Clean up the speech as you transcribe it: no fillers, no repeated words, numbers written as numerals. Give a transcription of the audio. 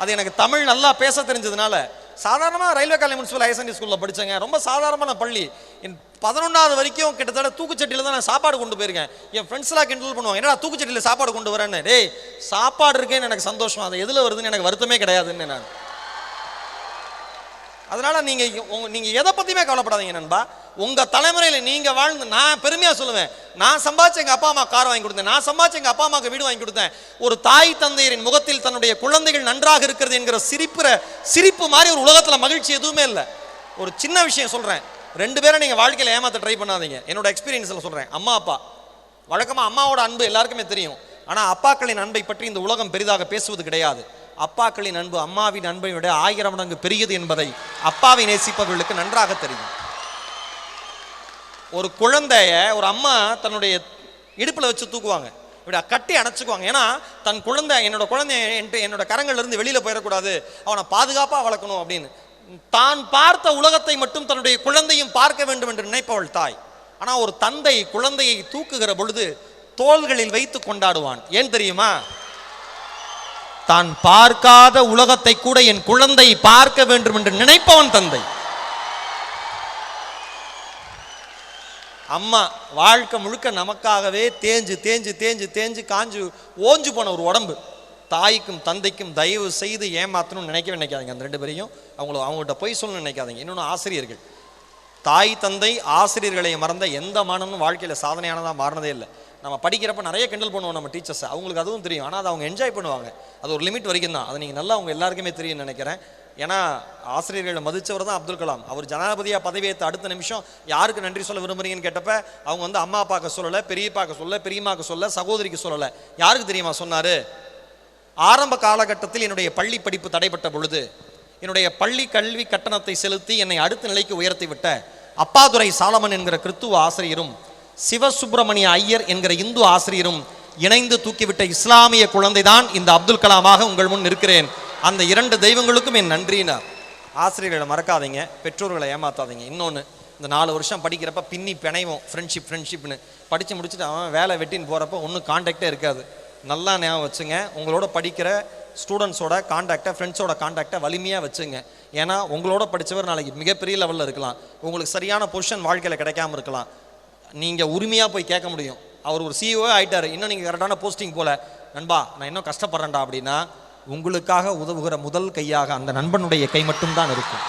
அது எனக்கு தமிழ் நல்லா பேச தெரிஞ்சதுனால. சாதாரணமாக railway college municipal higher secondary ஸ்கூலில் படித்தேங்க. ரொம்ப சாதாரணமான பள்ளி. என் 11வது வரைக்கும் கிட்டத்தட்ட தூக்குச்சட்டியில் தான் நான் சாப்பாடு கொண்டு போயிருக்கேன். என் ஃப்ரெண்ட்ஸ்லாம் கிண்டல் பண்ணுவாங்க, என்னடா தூக்குச்சட்டியில் சாப்பாடு கொண்டு வரேன்னு. டேய், சாப்பாடு இருக்கேன்னு எனக்கு சந்தோஷம், அது எதில் வருதுன்னு எனக்கு வருத்தமே கிடையாதுன்னு நான். அதனால நீங்கள் எதை பற்றியுமே கவலைப்படாதீங்க நண்பா. உங்கள் தலைமுறையில் நீங்கள் வாழ்ந்து, நான் பெருமையாக சொல்லுவேன், நான் சம்பாதிச்சு எங்கள் அப்பா அம்மா கார் வாங்கி கொடுத்தேன், நான் சம்பாதிச்சு எங்கள் அப்பா அம்மாவுக்கு வீடு வாங்கி கொடுத்தேன். ஒரு தாய் தந்தையரின் முகத்தில் தன்னுடைய குழந்தைகள் நன்றாக இருக்கிறது என்கிற சிரிப்பு மாதிரி ஒரு உலகத்தில் மகிழ்ச்சி எதுவுமே இல்லை. ஒரு சின்ன விஷயம் சொல்கிறேன், 2 பேரை நீங்கள் வாழ்க்கையில் ஏமாற்ற ட்ரை பண்ணாதீங்க. என்னோட எக்ஸ்பீரியன்ஸில் சொல்கிறேன். அம்மா அப்பா, வழக்கமாக அம்மாவோட அன்பு எல்லாருக்குமே தெரியும். ஆனால் அப்பாக்களின் அன்பை பற்றி இந்த உலகம் பெரிதாக பேசுவது கிடையாது. அப்பாக்களின் அன்பு அம்மாவின் அன்பை விட 1000 மடங்கு பெரியது என்பதை அப்பாவை நேசிப்பவர்களுக்கு நன்றாக தெரியும். ஒரு குழந்தைய ஒரு அம்மா தன்னுடைய இடுப்பில் வச்சு தூக்குவாங்க, இப்படி கட்டி அணைச்சிக்குவாங்க. ஏன்னா தன் குழந்தை, என்னோட கரங்கள்ல இருந்து வெளியில போயிடக்கூடாது, அவனை பாதுகாப்பாக வளர்க்கணும் அப்படின்னு. தான் பார்த்த உலகத்தை மட்டும் தன்னுடைய குழந்தையும் பார்க்க வேண்டும் என்று நினைப்பவள் தாய். ஆனால் ஒரு தந்தை குழந்தையை தூக்குகிற பொழுது தோள்களில் வைத்து கொண்டாடுவான். ஏன் தெரியுமா? தான் பார்க்காத உலகத்தை கூட என் குழந்தை பார்க்க வேண்டும் என்று நினைப்பவன் தந்தை. அம்மா வாழ்க்கை முழுக்க நமக்காகவே தேஞ்சு தேஞ்சு தேஞ்சு தேஞ்சு காஞ்சு ஓஞ்சு போன ஒரு உடம்பு. தாய்க்கும் தந்தைக்கும் தயவு செய்து ஏமாத்தணும்னு நினைக்காதீங்க. அந்த 2 பேரையும் அவங்கள்ட்ட போய் சொல்லணும்னு நினைக்காதீங்க. இன்னொன்று, ஆசிரியர்கள், தாய் தந்தை ஆசிரியர்களை மறந்த எந்த மாணவனும் வாழ்க்கையில் சாதனையானதாக மாறினதே இல்லை. நம்ம படிக்கிறப்ப நிறைய கிண்டல் பண்ணுவோம் நம்ம டீச்சர்ஸை, அவங்களுக்கு அதுவும் தெரியும். ஆனால் அதை அவங்க என்ஜாய் பண்ணுவாங்க. அது ஒரு லிமிட் வரைக்கும் தான். அதை நீங்கள் நல்லா அவங்க எல்லாருக்குமே தெரியும்னு நினைக்கிறேன். ஏன்னா ஆசிரியர்களை மதித்தவர் தான் அப்துல் கலாம். அவர் ஜனாதிபதியாக பதவியேற்ற அடுத்த நிமிஷம் யாருக்கு நன்றி சொல்ல விரும்புறீங்கன்னு கேட்டப்ப அவங்க அம்மா அப்பாவுக்கு சொல்லலை, பெரியப்பாக்கு சொல்லலை, பெரியம்மாக்கு சொல்லலை, சகோதரிக்கு சொல்லலை. யாருக்கு தெரியுமா சொன்னார்? ஆரம்ப காலகட்டத்தில் என்னுடைய பள்ளி படிப்பு தடைப்பட்ட பொழுது என்னுடைய பள்ளி கல்வி கட்டணத்தை செலுத்தி என்னை அடுத்த நிலைக்கு உயர்த்தி விட்ட அப்பாதுரை சாலமன் என்கிற கிறித்துவ ஆசிரியரும் சிவசுப்பிரமணிய ஐயர் என்கிற இந்து ஆசிரியரும் இணைந்து தூக்கிவிட்ட இஸ்லாமிய குழந்தை தான் இந்த அப்துல் கலாமாக உங்கள் முன் இருக்கிறேன். அந்த 2 தெய்வங்களுக்கும் என் நன்றினார். ஆசிரியர்களை மறக்காதீங்க, பெற்றோர்களை ஏமாத்தாதீங்க. இன்னொன்று, இந்த 4 வருஷம் படிக்கிறப்ப பின்னி பிணைவோம், ஃப்ரெண்ட்ஷிப்னு படித்து முடிச்சுட்டு அவன் வேலை வெட்டின்னு போகிறப்ப ஒன்றும் கான்டாக்டே இருக்காது. நல்லா ஞாபகம் வச்சுங்க, உங்களோட படிக்கிற ஸ்டூடெண்ட்ஸோட கான்டாக்டை, ஃப்ரெண்ட்ஸோட கான்டாக்டை வலிமையாக வச்சுங்க. ஏன்னா உங்களோட படித்தவர் நாளைக்கு மிகப்பெரிய லெவலில் இருக்கலாம், உங்களுக்கு சரியான பொசிஷன் வாழ்க்கையில் கிடைக்காம இருக்கலாம். நீங்கள் உரிமையாக போய் கேட்க முடியும். அவர் ஒரு CEO ஆகிட்டார், இன்னும் நீங்கள் கரெக்டான போஸ்டிங் போல, நண்பா நான் இன்னும் கஷ்டப்படுறேன்டா அப்படின்னா உங்களுக்காக உதவுகிற முதல் கையாக அந்த நண்பனுடைய கை மட்டும்தான் இருக்கும்.